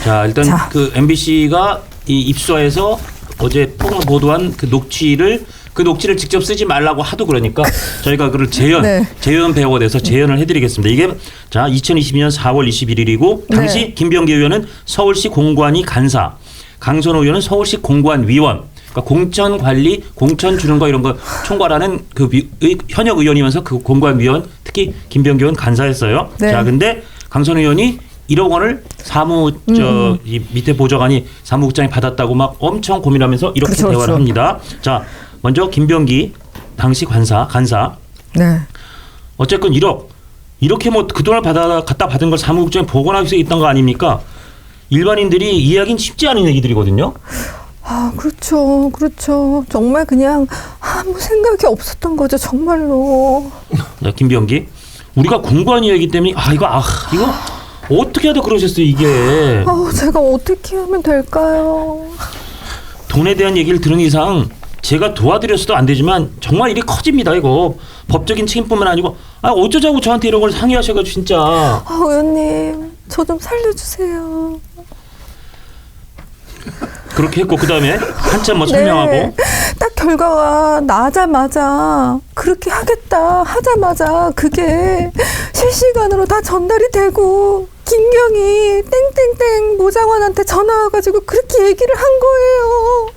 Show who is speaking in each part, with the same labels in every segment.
Speaker 1: 자, 일단 그 MBC가 이 입수해서 어제 폭로 보도한 그 녹취를 직접 쓰지 말라고 하도 그러니까 저희가 그걸 재연 배우가 돼서 재연을 해드리겠습니다. 이게 자 2022년 4월 21일이고 당시 김병기 의원은 서울시 공관위 간사, 강선호 의원은 서울시 공관위원. 그러니까 공천 관리, 공천 주는 거 이런 거 총괄하는 그 현역 의원이면서 그 공관위원, 특히 김병기 의원 간사였어요. 자, 근데 강선호 의원이 1억 원을 이 밑에 보좌관이 사무국장이 받았다고 막 엄청 고민하면서 이렇게 대화를 합니다. 자, 먼저 김병기 당시 간사.
Speaker 2: 네.
Speaker 1: 어쨌건 1억. 이렇게 뭐 그 돈을 갖다 받은 걸 사무국장에 보관할 수 있던 거 아닙니까? 일반인들이 이해하기는 쉽지 않은 얘기들이거든요.
Speaker 2: 아, 그렇죠. 정말 그냥 아무 생각이 없었던 거죠, 정말로.
Speaker 1: 자, 김병기. 우리가 공관위이기 때문에 이거 어떻게 하다 그러셨어요, 이게.
Speaker 2: 제가 어떻게 하면 될까요?
Speaker 1: 돈에 대한 얘기를 들은 이상 제가 도와드렸어도 안 되지만 정말 일이 커집니다, 이거. 법적인 책임뿐만 아니고 어쩌자고 저한테 이런 걸 상의하셔가지고 진짜.
Speaker 2: 의원님, 저 좀 살려주세요.
Speaker 1: 그렇게 했고 그다음에 한참 뭐 설명하고
Speaker 2: 딱 결과가 나자마자 그렇게 하자마자 그게 실시간으로 다 전달이 되고 김경희 땡땡땡 모장관한테 전화 와가지고 그렇게 얘기를 한 거예요.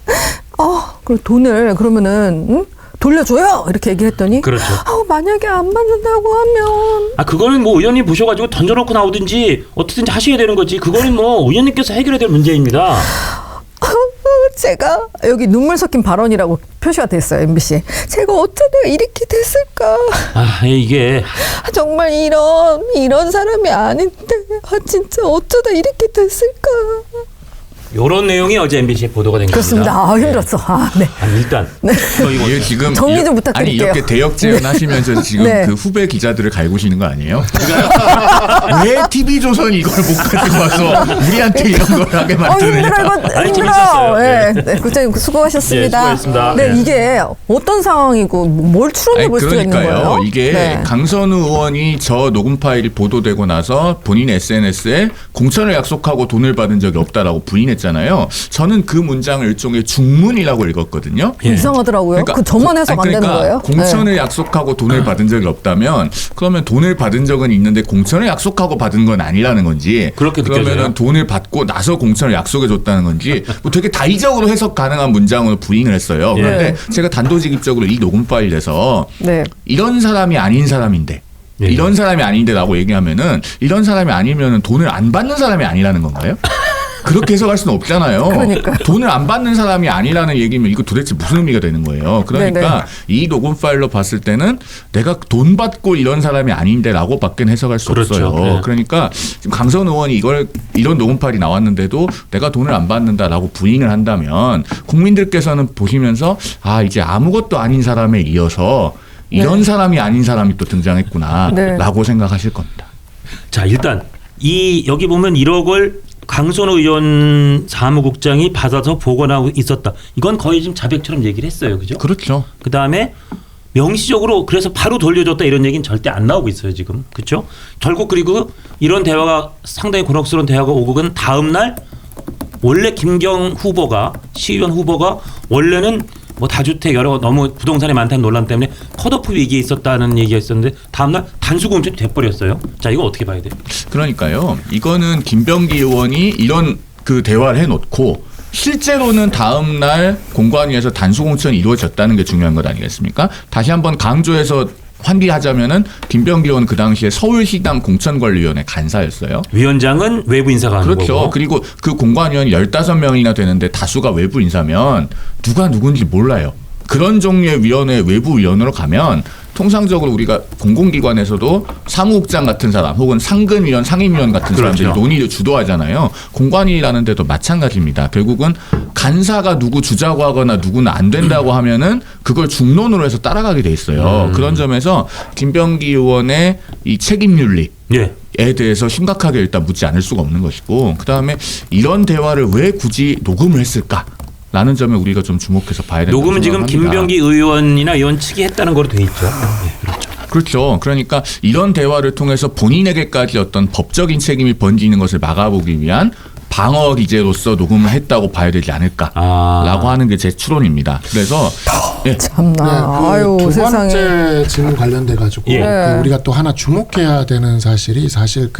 Speaker 2: 그럼 돈을 그러면은 돌려줘요 이렇게 얘기를 했더니
Speaker 1: 그렇죠.
Speaker 2: 만약에 안 받는다고 하면
Speaker 1: 그거는 뭐 의원님 보셔가지고 던져놓고 나오든지 어떻게든지 하셔야 되는 거지. 그거는 뭐 의원님께서 해결해야 될 문제입니다.
Speaker 2: 제가 여기 눈물 섞인 발언이라고 표시가 됐어요, MBC. 제가 어쩌다가 이렇게 됐을까?
Speaker 1: 이게
Speaker 2: 정말 이런 사람이 아닌데 진짜 어쩌다 이렇게 됐을까?
Speaker 1: 이런 내용이 어제 MBC에 보도가 된 겁니다.
Speaker 2: 그렇습니다. 힘들었어. 네.
Speaker 1: 일단
Speaker 3: 이게 지금
Speaker 2: 정리 좀 부탁드릴게요.
Speaker 3: 이렇게 대역 재연하시면서 지금 그 후배 기자들을 갈구시는 거 아니에요? 왜 TV조선이 이걸 못 가지고 와서 우리한테 이런 걸 하게 만드느냐?
Speaker 1: 힘들어요.
Speaker 2: 네, 국장님 수고하셨습니다.
Speaker 1: 수고하셨습니다.
Speaker 2: 이게 어떤 상황이고 뭘 추론해 볼 수가 있는 거예요?
Speaker 3: 이게 강선우 의원이 저 녹음 파일이 보도되고 나서 본인 SNS에 공천을 약속하고 돈을 받은 적이 없다라고 부인했잖아요. 저는 그 문장을 일종의 중문이라고 읽었거든요.
Speaker 2: 이상하더라고요. 그러니까 저만 해석 안 되는 거예요?
Speaker 3: 공천을 약속하고 돈을 받은 적이 없다면 그러면 돈을 받은 적은 있는데 공천을 약속하고 받은 건 아니라는 건지 그러면 돈을 받고 나서 공천을 약속해 줬다는 건지 뭐 되게 다의적으로 해석 가능한 문장으로 부인을 했어요. 그런데 제가 단도직입적으로 이 녹음 파일에서 이런 사람이 아닌 사람인데 이런 사람이 아닌데라고 얘기하면은 이런 사람이 아니면은 돈을 안 받는 사람이 아니라는 건가요? 그렇게 해석할 수는 없잖아요.
Speaker 2: 그러니까.
Speaker 3: 돈을 안 받는 사람이 아니라는 얘기면 이거 도대체 무슨 의미가 되는 거예요. 그러니까 이 녹음 파일로 봤을 때는 내가 돈 받고 이런 사람이 아닌데라고 밖에 해석할 수 없어요. 그러니까 지금 강선 의원이 이런 녹음 파일이 나왔는데도 내가 돈을 안 받는다라고 부인을 한다면 국민들께서는 보시면서 이제 아무것도 아닌 사람에 이어서 이런 사람이 아닌 사람이 또 등장했구나라고 생각하실 겁니다.
Speaker 1: 자, 일단 여기 보면 1억을 강선호 의원 사무국장이 받아서 보관하고 있었다. 이건 거의 지금 자백처럼 얘기를 했어요. 그죠?
Speaker 3: 그렇죠.
Speaker 1: 그다음에 명시적으로 그래서 바로 돌려줬다 이런 얘기는 절대 안 나오고 있어요. 지금. 그렇죠? 결국 그리고 이런 대화가 상당히 곤혹스러운 대화가 오고 간 다음 날 원래 김경 후보가 시의원 후보가 원래는 뭐 다주택 너무 부동산이 많다는 논란 때문에 컷오프 위기에 있었다는 얘기가 있었는데 다음날 단수공천이 돼버렸어요. 자, 이거 어떻게 봐야 돼요?
Speaker 3: 그러니까요. 이거는 김병기 의원이 이런 그 대화를 해놓고 실제로는 다음날 공관위에서 단수공천이 이루어졌다는 게 중요한 것 아니겠습니까? 다시 한번 강조해서 환기하자면은 김병기 의원 그 당시에 서울시당 공천관리위원회 간사였어요.
Speaker 1: 위원장은 외부 인사가 하는
Speaker 3: 그렇죠.
Speaker 1: 거고.
Speaker 3: 그리고 그 공관위원이 15명이나 되는데 다수가 외부 인사면 누가 누군지 몰라요. 그런 종류의 위원회 외부 위원으로 가면 통상적으로 우리가 공공기관에서도 사무국장 같은 사람 혹은 상근위원, 상임위원 같은 사람들이 논의를 주도하잖아요. 공관위라는 데도 마찬가지입니다. 결국은 간사가 누구 주자고 하거나 누구는 안 된다고 하면은 그걸 중론으로 해서 따라가게 돼 있어요. 그런 점에서 김병기 의원의 이 책임윤리 에 대해서 심각하게 일단 묻지 않을 수가 없는 것이고 그다음에 이런 대화를 왜 굳이 녹음을 했을까? 라는 점에 우리가 좀 주목해서 봐야 된다고
Speaker 1: 녹음은 지금
Speaker 3: 생각합니다.
Speaker 1: 김병기 의원이나 의원 측이 했다는 거로 돼 있죠. 그렇죠.
Speaker 3: 그렇죠. 그러니까 이런 대화를 통해서 본인에게까지 어떤 법적인 책임이 번지는 것을 막아보기 위한 방어 기제로서 녹음을 했다고 봐야 되지 않을까라고 하는 게 제 추론입니다. 그래서
Speaker 2: 참나.
Speaker 4: 그
Speaker 2: 아유
Speaker 4: 두
Speaker 2: 세상에.
Speaker 4: 번째 질문 관련돼 가지고
Speaker 1: 예.
Speaker 4: 그 우리가 또 하나 주목해야 되는 사실이 사실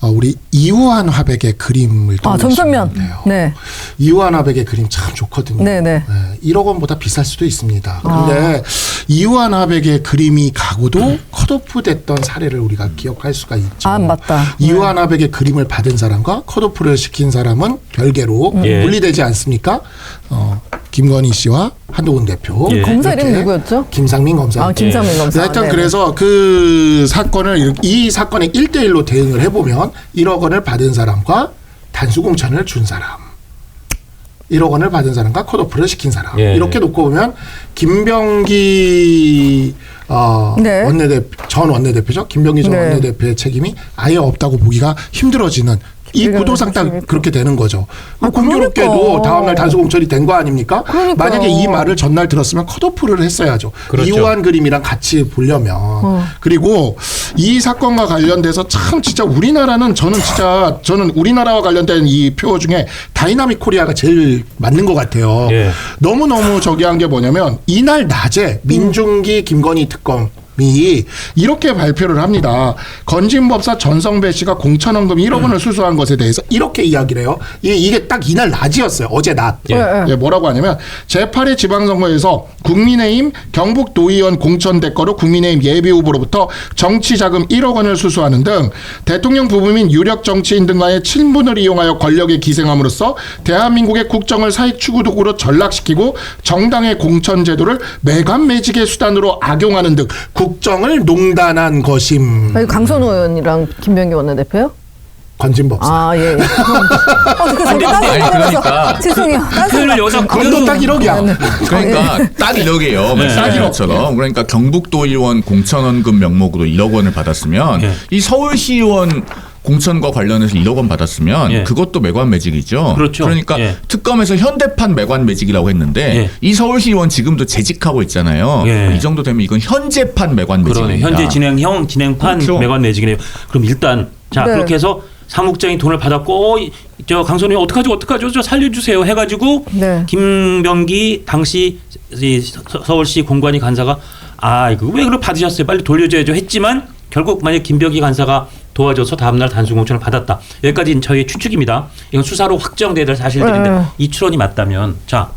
Speaker 4: 우리 이우한 화백의 그림을
Speaker 2: 아 점선면. 네.
Speaker 4: 이우한 화백의 그림 참 좋거든요.
Speaker 2: 네네.
Speaker 4: 1억 원보다 비쌀 수도 있습니다. 근데 이우한 화백의 그림이 가구도 컷오프 됐던 사례를 우리가 기억할 수가 있죠.
Speaker 2: 아 맞다.
Speaker 4: 이우한 화백의 그림을 받은 사람과 컷오프를 시킨 사람은 별개로
Speaker 1: 예.
Speaker 4: 분리되지 않습니까? 김건희 씨와 한동훈 대표.
Speaker 1: 예.
Speaker 2: 검사 이름
Speaker 4: 이렇게
Speaker 2: 누구였죠?
Speaker 4: 김상민 검사.
Speaker 2: 아 김상민 검사.
Speaker 4: 하여튼
Speaker 2: 네네.
Speaker 4: 그래서 그 사건을 이 사건에 1대1로 대응을 해보면 1억 원을 받은 사람과 단수공천을 준 사람, 1억 원을 받은 사람과 컷오프를 시킨 사람,
Speaker 1: 예.
Speaker 4: 이렇게 놓고 보면 김병기
Speaker 2: 네.
Speaker 4: 전 원내대표죠. 김병기 전
Speaker 2: 네.
Speaker 4: 원내대표의 책임이 아예 없다고 보기가 힘들어지는 이
Speaker 2: 김병기
Speaker 4: 구도상 딱
Speaker 2: 원내대표니까.
Speaker 4: 그렇게 되는 거죠.
Speaker 2: 아,
Speaker 4: 공교롭게도
Speaker 2: 그러니까.
Speaker 4: 다음날 단수공천이 된 거 아닙니까?
Speaker 2: 그러니까.
Speaker 4: 만약에 이 말을 전날 들었으면 컷오프를 했어야죠.
Speaker 1: 그렇죠.
Speaker 4: 이호한 그림이랑 같이 보려면. 그리고 이 사건과 관련돼서 참 진짜 우리나라는 저는 우리나라와 관련된 이 표 중에 다이나믹 코리아가 제일 맞는 것 같아요.
Speaker 1: 예.
Speaker 4: 너무너무 저기 한 게 뭐냐면 이날 낮에 민중기 김건희 특검 이 이렇게 발표를 합니다. 건진법사 전성배 씨가 공천원금 1억 원을 수수한 것에 대해서 이렇게 이야기를 해요. 이게 딱 이날 낮이었어요. 어제 낮.
Speaker 1: 예.
Speaker 4: 뭐라고 하냐면 제8회 지방선거에서 국민의힘 경북도의원 공천 대가로 국민의힘 예비후보로부터 정치자금 1억 원을 수수하는 등 대통령 부부 및 유력 정치인 등과의 친분을 이용하여 권력에 기생함으로써 대한민국의 국정을 사익 추구 도구로 전락시키고 정당의 공천 제도를 매관매직의 수단으로 악용하는 등 국정을 농단한 것임.
Speaker 2: 아니, 강선호 의원이랑 김병기 원내대표요?
Speaker 4: 건진법사.
Speaker 2: 아 예.
Speaker 3: 아니, 그러니까.
Speaker 2: 죄송해요.
Speaker 1: 표현을 여기서
Speaker 4: 그것도 딱 1억이야.
Speaker 3: 그러니까 딱 1억이에요.
Speaker 1: 네.
Speaker 3: 딱 1억처럼. 그러니까 경북도의원 공천원금 명목으로 1억 원을 받았으면
Speaker 1: 네.
Speaker 3: 이 서울시의원 공천과 관련해서 1억 원 받았으면
Speaker 1: 예.
Speaker 3: 그것도 매관매직이죠.
Speaker 1: 그렇죠.
Speaker 3: 그러니까
Speaker 1: 예.
Speaker 3: 특검에서 현대판 매관매직이라고 했는데
Speaker 1: 예.
Speaker 3: 이 서울시의원 지금도 재직하고 있잖아요.
Speaker 1: 예.
Speaker 3: 이 정도 되면 이건 현재판
Speaker 1: 그러네.
Speaker 3: 매관매직입니다.
Speaker 1: 현재 진행판
Speaker 3: 그렇죠.
Speaker 1: 매관 매직이네요. 그럼 일단 자
Speaker 2: 네.
Speaker 1: 그렇게 해서 사무국장이 돈을 받았고 저 강선우 어떡하죠? 저 살려주세요 해가지고
Speaker 2: 네.
Speaker 1: 김병기 당시 이 서울시 공관위 간사가 이거 왜 그걸 받으셨어요? 빨리 돌려줘야죠 했지만 결국 만약 김병기 간사가 도와줘서 다음날 단수공천을 받았다. 여기까지는 저희의 추측입니다. 이건 수사로 확정돼야 될 사실들인데
Speaker 2: 네.
Speaker 1: 이 추론이 맞다면 자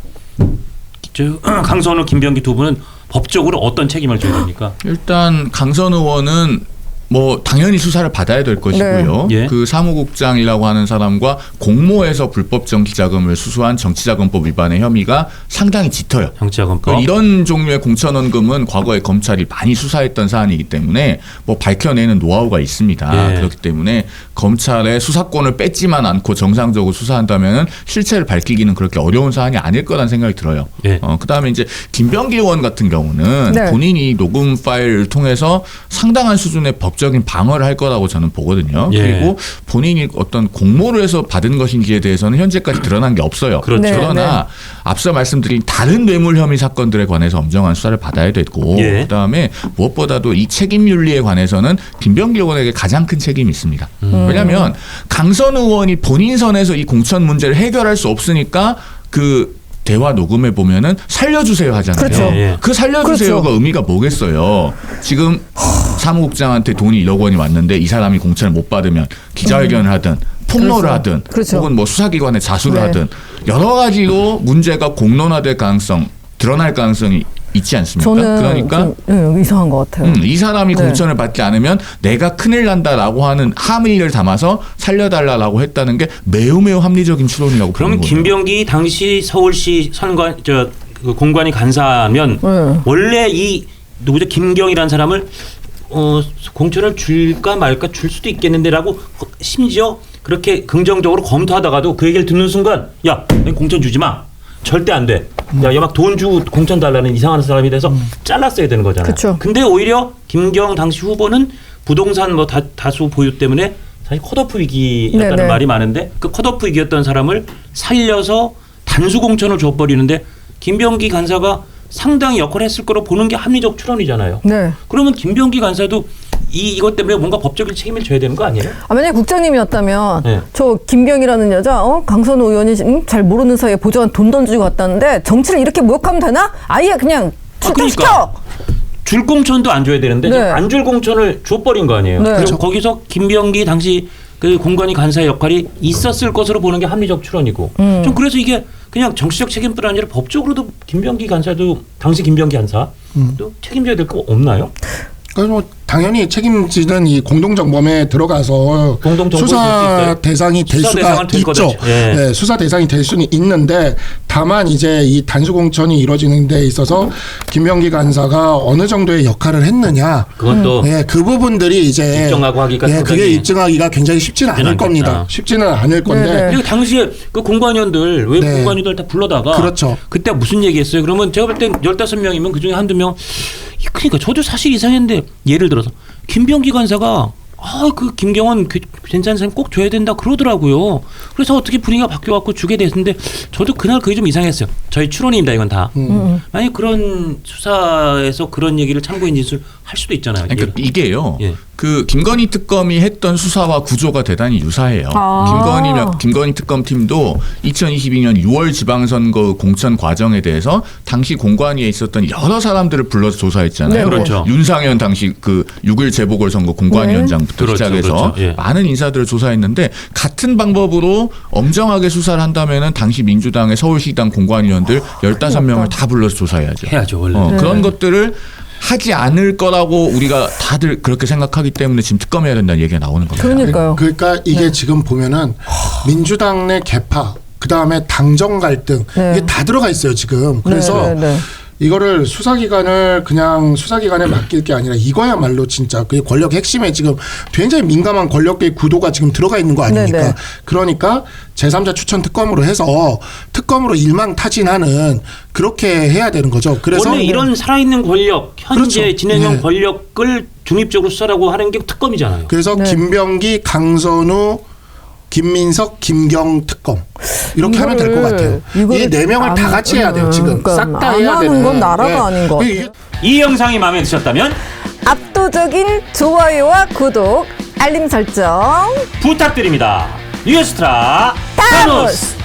Speaker 1: 강선우, 김병기 두 분은 법적으로 어떤 책임을 져야 됩니까?
Speaker 3: 일단 강선 의원은 뭐 당연히 수사를 받아야 될 것이고요.
Speaker 1: 네. 예.
Speaker 3: 그 사무국장이라고 하는 사람과 공모해서 불법 정치자금을 수수한 정치자금법 위반의 혐의가 상당히 짙어요.
Speaker 1: 정치자금법.
Speaker 3: 이런 종류의 공천원금은 과거에 검찰이 많이 수사했던 사안이기 때문에 뭐 밝혀내는 노하우가 있습니다.
Speaker 1: 예.
Speaker 3: 그렇기 때문에 검찰의 수사권을 뺏지만 않고 정상적으로 수사한다면 실체를 밝히기는 그렇게 어려운 사안이 아닐 거라는 생각이 들어요.
Speaker 1: 예.
Speaker 3: 그다음에 이제 김병기 의원 같은 경우는
Speaker 2: 네.
Speaker 3: 본인이 녹음 파일을 통해서 상당한 수준의 법적인 방어를 할 거라고 저는 보거든요.
Speaker 1: 예.
Speaker 3: 그리고 본인이 어떤 공모를 해서 받은 것인지에 대해서는 현재까지 드러난 게 없어요.
Speaker 1: 그렇죠.
Speaker 2: 네,
Speaker 3: 그러나 앞서 말씀드린 다른 뇌물 혐의 사건들에 관해서 엄정한 수사를 받아야 되고
Speaker 1: 예.
Speaker 3: 그다음에 무엇보다도 이 책임 윤리에 관해서는 김병기 의원에게 가장 큰 책임이 있습니다. 왜냐하면 강선 의원이 본인 선에서 이 공천 문제를 해결할 수 없으니까 그 대화 녹음해 보면은 살려주세요 하잖아요.
Speaker 2: 그렇죠.
Speaker 1: 예.
Speaker 3: 그 살려주세요가
Speaker 2: 그렇죠.
Speaker 3: 의미가 뭐겠어요. 지금 사무국장한테 돈이 1억 원이 왔는데 이 사람이 공천을 못 받으면 기자회견을 하든 폭로를
Speaker 2: 그렇죠.
Speaker 3: 하든
Speaker 2: 그렇죠.
Speaker 3: 혹은 뭐 수사기관에 자수를
Speaker 2: 네.
Speaker 3: 하든 여러 가지로 문제가 공론화될 가능성, 드러날 가능성이 있지 않습니까?
Speaker 2: 저는
Speaker 3: 그러니까
Speaker 2: 좀, 이상한 것 같아요.
Speaker 3: 이 사람이
Speaker 2: 네.
Speaker 3: 공천을 받지 않으면 내가 큰일 난다라고 하는 함의를 담아서 살려달라고 했다는 게 매우 합리적인 추론이라고
Speaker 1: 그러면
Speaker 3: 보는 거예요.
Speaker 1: 김병기 당시 서울시 선관 그 공관위 간사면 원래 이 누구죠 김경이라는 사람을 공천을 줄까 말까 줄 수도 있겠는데라고 심지어 그렇게 긍정적으로 검토하다가도 그 얘기를 듣는 순간 야 공천 주지 마 절대 안 돼. 야 막 돈 주고 공천 달라는 이상한 사람이 돼서 잘랐어야 되는 거잖아요.
Speaker 2: 그쵸.
Speaker 1: 근데 오히려 김경 당시 후보는 부동산 뭐 다수 보유 때문에 사실 컷오프 위기였다는
Speaker 2: 네네.
Speaker 1: 말이 많은데 그 컷오프 위기였던 사람을 살려서 단수 공천을 줘버리는데 김병기 간사가 상당히 역할을 했을 거로 보는 게 합리적 추론이잖아요.
Speaker 2: 네.
Speaker 1: 그러면 김병기 간사도 이것 때문에 뭔가 법적인 책임을 져야 되는 거 아니에요?
Speaker 2: 만약에 국장님이었다면
Speaker 1: 네.
Speaker 2: 저 김병이라는 여자 강선우 의원이 잘 모르는 사이에 보좌관 돈 던지고 갔다는데 정치를 이렇게 모욕하면 되나? 아예 그냥 출두시켜.
Speaker 1: 그러니까. 줄 공천도 안 줘야 되는데
Speaker 2: 네.
Speaker 1: 안 줄 공천을 줘버린 거 아니에요.
Speaker 2: 네.
Speaker 1: 그리고 거기서 김병기 당시 그 공관위 간사의 역할이 있었을 것으로 보는 게 합리적 추론이고 좀 그래서 이게 그냥 정치적 책임뿐 아니라 법적으로도 김병기 간사도 당시 김병기 간사도 책임져야 될 거 없나요?
Speaker 4: 그래서 뭐 당연히 책임지는 이 공동정범에 들어가서
Speaker 1: 공동정범
Speaker 4: 수사 대상이 될
Speaker 1: 수사
Speaker 4: 수가
Speaker 1: 대상은 될
Speaker 4: 있죠.
Speaker 1: 거죠. 예.
Speaker 4: 네, 수사 대상이 될 수는 있는데 다만 이제 이 단수공천이 이루어지는 데 있어서 김병기 간사가 어느 정도의 역할을 했느냐.
Speaker 1: 그것도
Speaker 4: 네, 그 부분들이 이제
Speaker 1: 입증하고 하기가
Speaker 4: 그게
Speaker 1: 상당히
Speaker 4: 입증하기가 굉장히 쉽지는 않을
Speaker 1: 않겠다.
Speaker 4: 겁니다. 쉽지는 않을 건데
Speaker 2: 네.
Speaker 1: 그리고 당시에 그 공관위원들 외부
Speaker 4: 네.
Speaker 1: 공관위들 다 불러다가
Speaker 4: 그렇죠.
Speaker 1: 그때 무슨 얘기했어요? 그러면 제가 볼 땐 15명이면 그중에 한두 명 그러니까 저도 사실 이상했는데 예를 들어서 김병기 간사가 그 김경원 괜찮은 사람 꼭 줘야 된다 그러더라고요. 그래서 어떻게 분위기가 바뀌어갖고 주게 됐는데 저도 그날 그게 좀 이상했어요. 저희 추론입니다 이건 다. 만약 그런 수사에서 그런 얘기를 참고인 진술 할 수도 있잖아요.
Speaker 3: 그러니까 이게요.
Speaker 1: 예.
Speaker 3: 그 김건희 특검이 했던 수사와 구조가 대단히 유사해요. 김건희 특검팀도 2022년 6월 지방선거 공천 과정에 대해서 당시 공관위에 있었던 여러 사람들을 불러서 조사했잖아요.
Speaker 2: 네,
Speaker 1: 그렇죠.
Speaker 3: 윤상현 당시 그 6일 재보궐선거 공관위원장부터
Speaker 1: 그렇죠,
Speaker 3: 시작해서
Speaker 1: 그렇죠. 예.
Speaker 3: 많은 인사들을 조사했는데 같은 방법으로 엄정하게 수사를 한다면은 당시 민주당의 서울시당 공관위원들 15명을 다 불러서 조사해야죠.
Speaker 1: 해야죠 원래.
Speaker 3: 그런 것들을 하지 않을 거라고 우리가 다들 그렇게 생각하기 때문에 지금 특검해야 된다는 얘기가 나오는 겁니다.
Speaker 2: 그러니까요.
Speaker 4: 그러니까 이게 지금 보면은 민주당 내 개파 그다음에 당정 갈등
Speaker 2: 네.
Speaker 4: 이게 다 들어가 있어요 지금. 그래서
Speaker 2: 네.
Speaker 4: 이거를 수사기관을 그냥 수사기관에 맡길 게 아니라 이거야말로 진짜 그 권력 핵심에 지금 굉장히 민감한 권력의 구도가 지금 들어가 있는 거 아닙니까?
Speaker 2: 네네.
Speaker 4: 그러니까 제3자 추천 특검으로 해서 특검으로 일망타진하는 그렇게 해야 되는 거죠. 그래서
Speaker 1: 원래 이런 살아있는 권력 현재
Speaker 4: 그렇죠.
Speaker 1: 진행형
Speaker 4: 네.
Speaker 1: 권력을 중립적으로 수사라고 하는 게 특검이잖아요.
Speaker 4: 그래서
Speaker 2: 네.
Speaker 4: 김병기, 강선우, 김민석, 김경 특검 이렇게 하면 될 것 같아요. 이 네 명을 다 같이 해야 돼요. 지금
Speaker 2: 그러니까
Speaker 4: 싹 다
Speaker 2: 안
Speaker 4: 해야
Speaker 2: 하는
Speaker 4: 되는.
Speaker 2: 건 나라가 아닌 것
Speaker 4: 이게
Speaker 2: 같아요.
Speaker 1: 이 영상이 마음에 드셨다면
Speaker 2: 압도적인 좋아요와 구독, 알림 설정
Speaker 1: 부탁드립니다. 뉴스트라
Speaker 2: 타노스!